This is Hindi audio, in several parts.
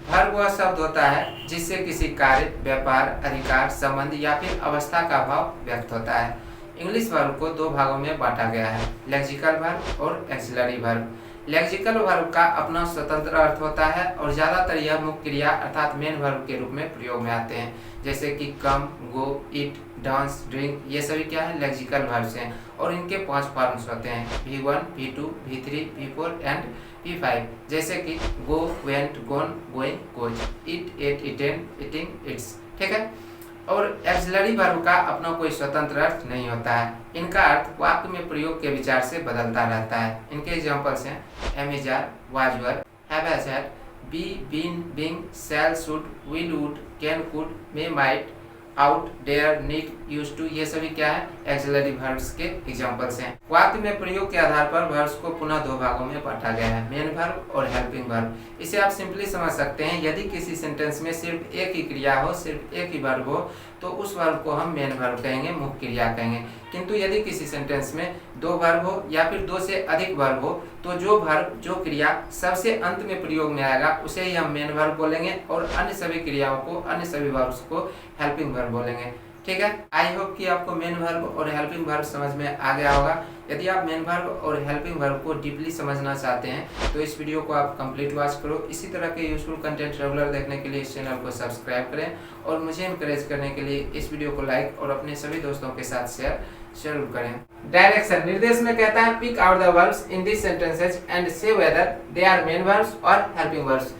वर्ब वह शब्द होता है जिससे किसी कार्य, व्यापार, अधिकार, संबंध या फिर अवस्था का भाव व्यक्त होता है। इंग्लिश वर्ब को दो भागों में बांटा गया है, लेक्सिकल वर्ब और एक्सिलरी वर्ब। लेक्सिकल वर्ब का अपना स्वतंत्र अर्थ होता है और ज़्यादातर यह मुख्य क्रिया अर्थात मेन वर्ब के रूप में प्रयोग में आते हैं, जैसे कि कम, गो, ईट, डांस, ड्रिंक। ये सभी क्या है? लेक्सिकल वर्ब्स हैं और इनके 5 फॉर्म्स होते हैं, V1, V2, V3, V4 and V5। जैसे कि go, went, gone, going, goes, eat, ate, eaten, eating, eats. ठीक है। और एक्सिलरी वर्ब का अपना कोई स्वतंत्र अर्थ नहीं होता है। इनका अर्थ वाक्य में प्रयोग के विचार से बदलता रहता है। इनके एग्जांपल्स हैं am is are, was were, have has had, be, been, being, shall, should, will, would, can, could, may, might, ought, dare, need, used to. ये सभी क्या है? एक्सिलरी वर्ब्स के एग्जांपल्स हैं। वाक्य में प्रयोग के आधार पर वर्ब्स को पुनः दो भागों में बांटा गया है, मेन वर्ब और हेल्पिंग वर्ब। इसे आप सिंपली समझ सकते हैं, यदि किसी सेंटेंस में सिर्फ एक ही क्रिया हो, सिर्फ एक ही वर्ब हो, तो उस वर्ब को हम मेन वर्ब कहेंगे, मुख्य क्रिया कहेंगे। किंतु यदि किसी सेंटेंस में दो वर्ब हो या फिर दो से अधिक वर्ब हो, तो जो वर्ब, जो क्रिया सबसे अंत में प्रयोग में आएगा उसे ही हम मेन वर्ब बोलेंगे और अन्य सभी क्रियाओं को, अन्य सभी वर्ब्स को हेल्पिंग वर्ब बोलेंगे। ठीक है। आई होप कि आपको मेन वर्ब और हेल्पिंग वर्ब समझ में आ गया होगा। यदि आप मेन वर्ब और हेल्पिंग वर्ब को डीपली समझना चाहते हैं तो इस वीडियो को आप कंप्लीट वॉच करो। इसी तरह के यूजफुल कंटेंट रेगुलर देखने के लिए इस चैनल को सब्सक्राइब करें और मुझे इनकरेज करने के लिए इस वीडियो को लाइक और अपने सभी दोस्तों के साथ शेयर जरूर करें। डायरेक्शन निर्देश में कहता है pick out the verbs in this sentences and say whether they are main verbs और हेल्पिंग वर्ब्स।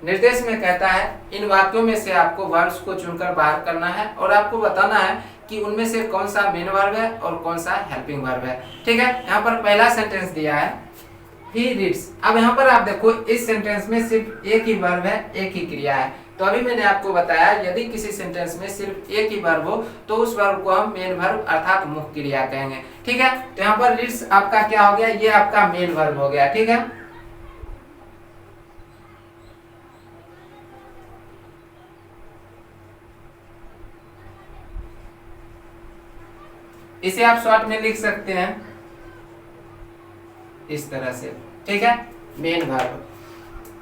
निर्देश में कहता है इन वाक्यों में से आपको वर्ब्स को चुनकर बाहर करना है और आपको बताना है कि उनमें से कौन सा मेन वर्ब है और कौन सा हेल्पिंग वर्ब है। ठीक है। यहाँ पर पहला सेंटेंस दिया है ही रीड्स। अब यहाँ पर आप देखो इस सेंटेंस में सिर्फ एक ही वर्ब है, एक ही क्रिया है। तो अभी मैंने आपको बताया यदि किसी सेंटेंस में सिर्फ एक ही वर्ब हो तो उस वर्ब को हम मेन वर्ब अर्थात मुख्य क्रिया कहेंगे। ठीक है। तो यहाँ पर रीड्स आपका क्या हो गया? ये आपका मेन वर्ब हो गया। ठीक है। इसे आप शॉर्ट में लिख सकते हैं इस तरह से। ठीक है। Main verb.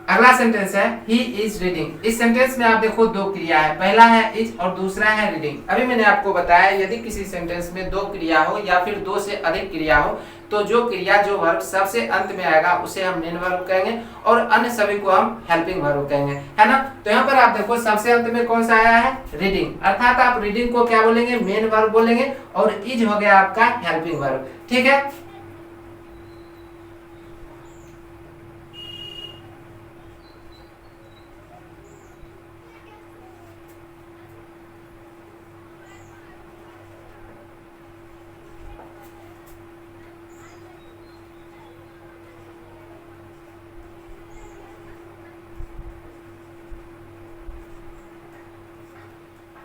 अगला सेंटेंस है ही इज रीडिंग। इस सेंटेंस में आप देखो दो क्रिया है, पहला है इज और दूसरा है रीडिंग। अभी मैंने आपको बताया यदि किसी सेंटेंस में दो क्रिया हो या फिर दो से अधिक क्रिया हो तो जो क्रिया, जो वर्ब सबसे अंत में आएगा उसे हम मेन वर्ब कहेंगे और अन्य सभी को हम हेल्पिंग वर्ब कहेंगे, है ना। तो यहाँ पर आप देखो सबसे अंत में कौन सा आया है? रीडिंग। अर्थात आप रीडिंग को क्या बोलेंगे? मेन वर्ब बोलेंगे और इज हो गया आपका हेल्पिंग वर्ब। ठीक है।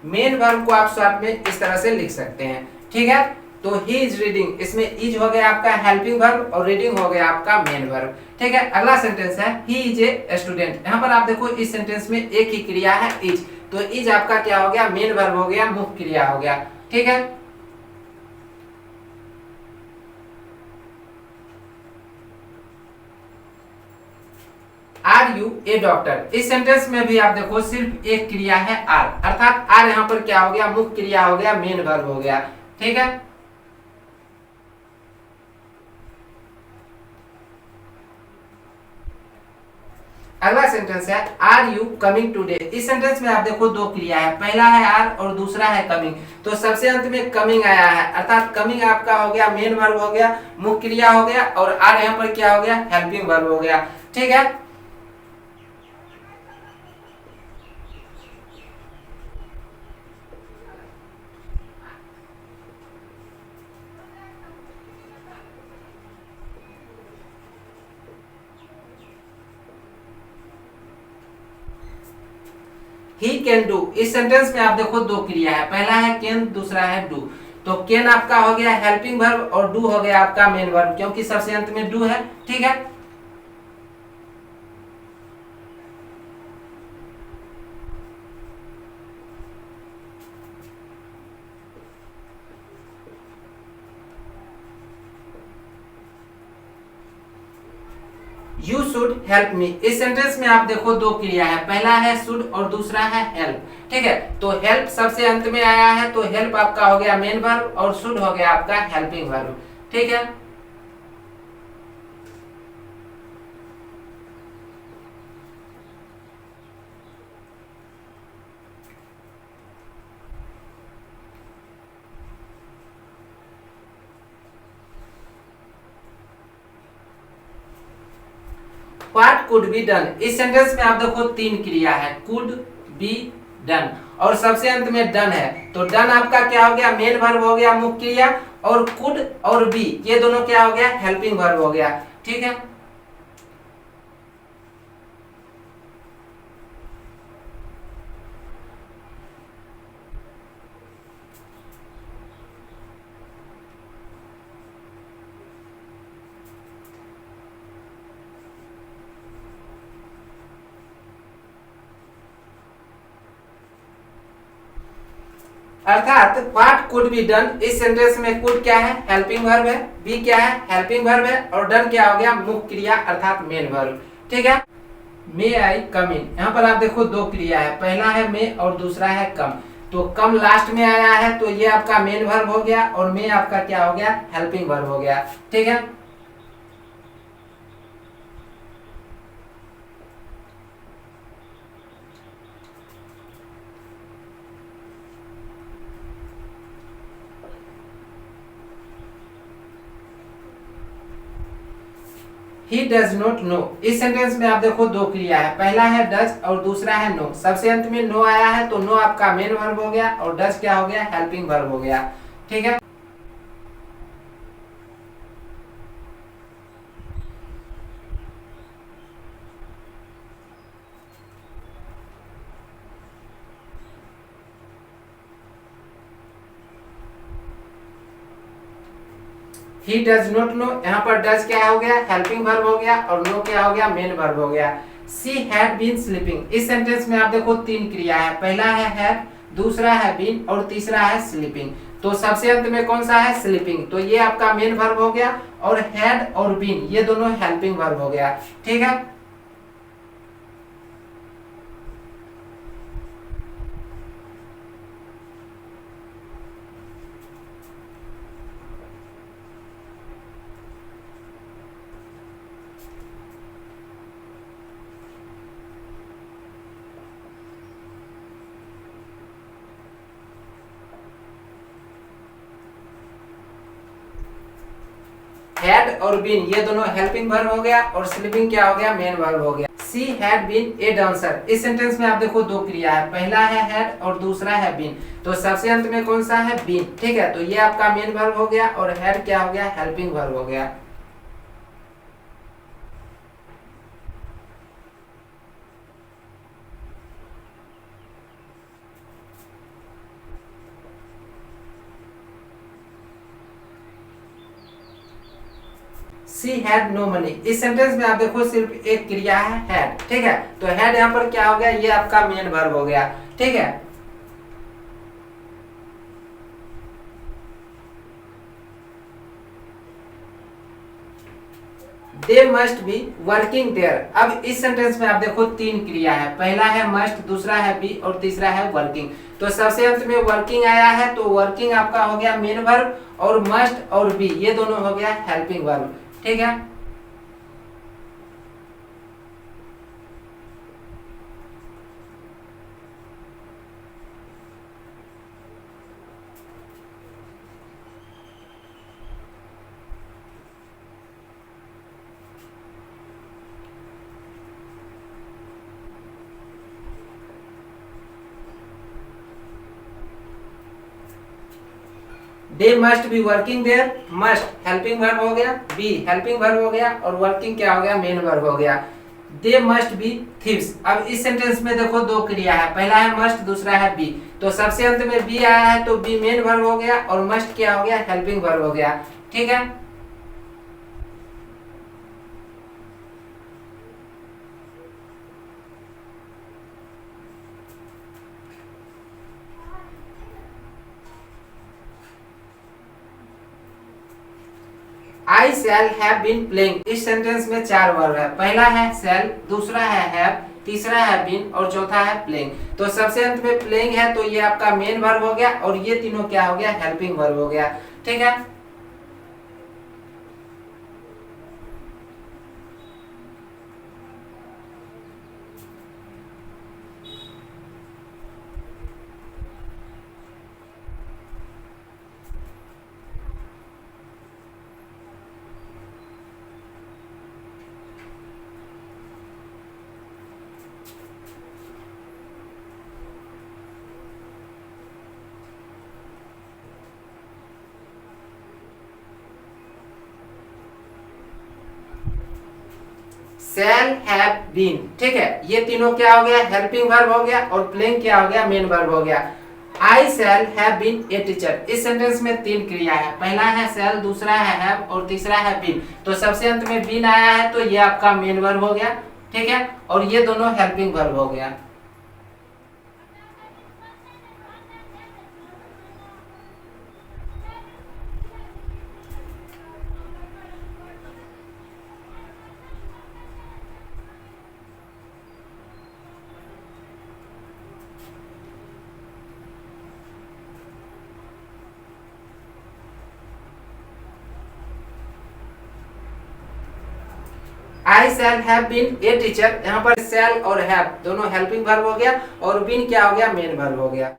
मेन वर्ब को आप शॉर्ट में इस तरह से लिख सकते हैं। ठीक है। तो ही इज रीडिंग, इसमें इज हो गया आपका हेल्पिंग वर्ब और रीडिंग हो गया आपका मेन वर्ब। ठीक है। अगला सेंटेंस है ही इज ए स्टूडेंट। यहाँ पर आप देखो इस सेंटेंस में एक ही क्रिया है इज, तो इज आपका क्या हो गया? मेन वर्ब हो गया, मुख्य क्रिया हो गया। ठीक है। Are you a doctor. इस सेंटेंस में भी आप देखो सिर्फ एक क्रिया है आर, अर्थात आर यहाँ पर क्या हो गया? मुख्य क्रिया हो गया, मेन वर्ब हो गया। ठीक है। अगला सेंटेंस है आर यू कमिंग टुडे। इस सेंटेंस में आप देखो दो क्रिया है, पहला है आर और दूसरा है कमिंग। तो सबसे अंत में कमिंग आया है, अर्थात कमिंग आपका हो गया मेन वर्ब हो गया, मुख्य क्रिया हो गया और आर यहाँ पर क्या हो गया? हेल्पिंग वर्ब हो गया। ठीक है। He can do. इस सेंटेंस में आप देखो दो क्रिया है, पहला है कैन, दूसरा है डू। तो कैन आपका हो गया हेल्पिंग वर्ब और डू हो गया आपका मेन वर्ब, क्योंकि सबसे अंत में डू है। ठीक है। You should help me. इस सेंटेंस में आप देखो दो क्रिया है, पहला है शुड और दूसरा है हेल्प। ठीक है, तो हेल्प सबसे अंत में आया है, तो हेल्प आपका हो गया मेन वर्ब और शुड हो गया आपका हेल्पिंग वर्ब। ठीक है, व्हाट कुड बी डन। इस सेंटेंस में आप देखो तीन क्रिया है, कुड बी डन, और सबसे अंत में डन है, तो डन आपका क्या हो गया, मेन वर्ब हो गया, मुख्य क्रिया, और कुड और बी ये दोनों क्या हो गया, हेल्पिंग वर्ब हो गया। ठीक है, अर्थात व्हाट कुड बी डन, इस सेंटेंस में कुड क्या है, हेल्पिंग वर्ब है, बी क्या है, हेल्पिंग वर्ब है, और डन क्या हो गया, मुख्य क्रिया अर्थात मेन वर्ब। ठीक है, मे आई कम इन, यहाँ पर आप देखो दो क्रिया है, पहला है मे और दूसरा है कम, तो कम लास्ट में आया है तो ये आपका मेन वर्ब हो गया, और मे आपका क्या हो गया, हेल्पिंग वर्ब हो गया। ठीक है, ही डज नॉट नो, इस सेंटेंस में आप देखो दो क्रिया है, पहला है डज और दूसरा है नो, सबसे अंत में नो आया है तो नो आपका मेन वर्ब हो गया, और डज क्या हो गया, हेल्पिंग वर्ब हो गया। ठीक है, ही डज नॉट नो, यहाँ पर डज क्या हो गया, हेल्पिंग वर्ब हो गया, और नो क्या हो गया, मेन वर्ब हो गया। शी हैड बीन स्लीपिंग, इस सेंटेंस में आप देखो तीन क्रिया है, पहला है हैड, दूसरा है बीन, और तीसरा है स्लीपिंग, तो सबसे अंत में कौन सा है, स्लीपिंग, तो ये आपका मेन वर्ब हो गया, और हैड और बीन ये दोनों हेल्पिंग वर्ब हो गया। ठीक है, हैड और बीन ये दोनों हेल्पिंग वर्ब हो गया, और स्लीपिंग क्या हो गया, मेन वर्ब हो गया। She had been a dancer, इस सेंटेंस में आप देखो दो क्रिया है, पहला है हैड और दूसरा है बीन, तो सबसे अंत में कौन सा है, बीन। ठीक है, तो ये आपका मेन वर्ब हो गया, और हैड क्या हो गया, हेल्पिंग वर्ब हो गया। शी हैड नो मनी, इस सेंटेंस में आप देखो सिर्फ एक क्रिया है हैड। ठीक है, तो हैड यहाँ पर क्या हो गया, ये आपका मेन वर्ब हो गया। ठीक है, they must be working there, अब इस सेंटेंस में आप देखो तीन क्रिया है, पहला है मस्ट, दूसरा है बी, और तीसरा है वर्किंग, तो सबसे अंत में वर्किंग आया है, तो वर्किंग आपका हो गया मेन वर्ब, और मस्ट और बी ये दोनों हो गया हेल्पिंग वर्ब। ठीक है, they must be working there, must helping verb हो गया, बी हेल्पिंग वर्ब हो गया, और वर्किंग क्या हो गया, मेन वर्ब हो गया। दे मस्ट बी थीव्स, अब इस सेंटेंस में देखो दो क्रिया है, पहला है मस्ट, दूसरा है बी, तो सबसे अंत में बी आया है तो बी मेन वर्ब हो गया, और मस्ट क्या हो गया, हेल्पिंग वर्ब हो गया। ठीक है, आई शैल हैव बीन प्लेइंग। इस सेंटेंस में 4 वर्ब है। पहला है शैल, दूसरा है हैव, तीसरा है बीन और चौथा है प्लेइंग। तो सबसे अंत में प्लेइंग है तो ये आपका मेन वर्ब हो गया और ये तीनों क्या हो गया, हेल्पिंग वर्ब हो गया। ठीक है। शैल हैव बीन, ठीक है, ये तीनों क्या हो गया, हेल्पिंग वर्ब हो गया और प्लेइंग क्या हो गया, मेन वर्ब हो गया। I shall have been a teacher. इस सेंटेंस में 3 क्रिया है। पहला है शैल, दूसरा है हैव और तीसरा है बीन। तो सबसे अंत में बीन आया है तो ये आपका मेन वर्ब हो गया। ठीक है, और ये दोनों हेल्पिंग वर्ब हो गया। I shall have been a teacher, यहाँ पर शैल और हैव दोनों हेल्पिंग वर्ब हो गया और बीन क्या हो गया, मेन वर्ब हो गया।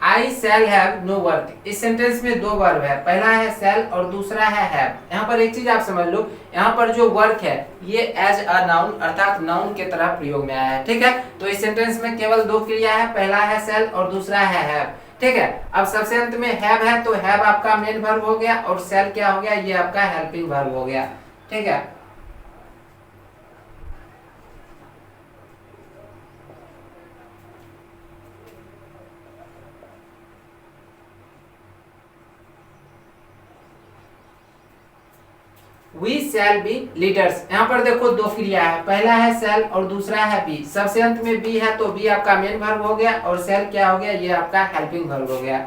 I shall have no work. इस सेंटेंस में 2 वर्ब है। पहला है शैल और दूसरा है हैव। यहाँ पर एक चीज आप समझ लो, यहाँ पर जो वर्क है ये एज अ नाउन अर्थात नाउन के तरह प्रयोग में आया है। ठीक है, तो इस सेंटेंस में केवल 2 क्रिया है। पहला है शैल और दूसरा है हैव। ठीक है, अब सबसे अंत में हैव है तो हैव आपका मेन वर्ब हो गया और शैल क्या हो गया, ये आपका हेल्पिंग वर्ब हो गया। ठीक है, वी शैल बी लीडर्स। यहाँ पर देखो 2 क्रिया है। पहला है शैल और दूसरा है बी। सबसे अंत में बी है तो बी आपका मेन वर्ब हो गया और शैल क्या हो गया, ये आपका हेल्पिंग वर्ब हो गया।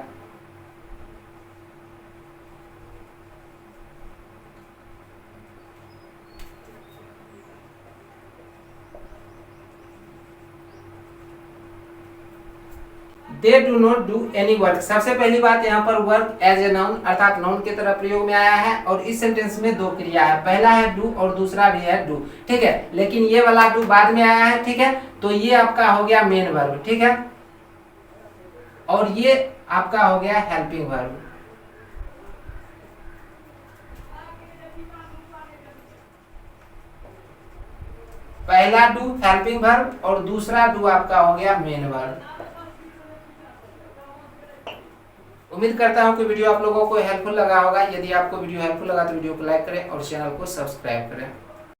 They do not do any work. सबसे पहली बात, यहाँ पर वर्क एज ए नाउन अर्थात नाउन की तरह प्रयोग में आया है और इस सेंटेंस में 2 क्रिया है। पहला है डू और दूसरा भी है डू। ठीक है, लेकिन ये वाला डू बाद में आया है। ठीक है, तो ये आपका हो गया मेन वर्ब। ठीक है, और ये आपका हो गया हेल्पिंग वर्ब। पहला डू हेल्पिंग वर्ब और दूसरा डू आपका हो गया मेन वर्ब। उम्मीद करता हूं कि वीडियो आप लोगों को हेल्पफुल लगा होगा। यदि आपको वीडियो हेल्पफुल लगा तो वीडियो को लाइक करें और चैनल को सब्सक्राइब करें।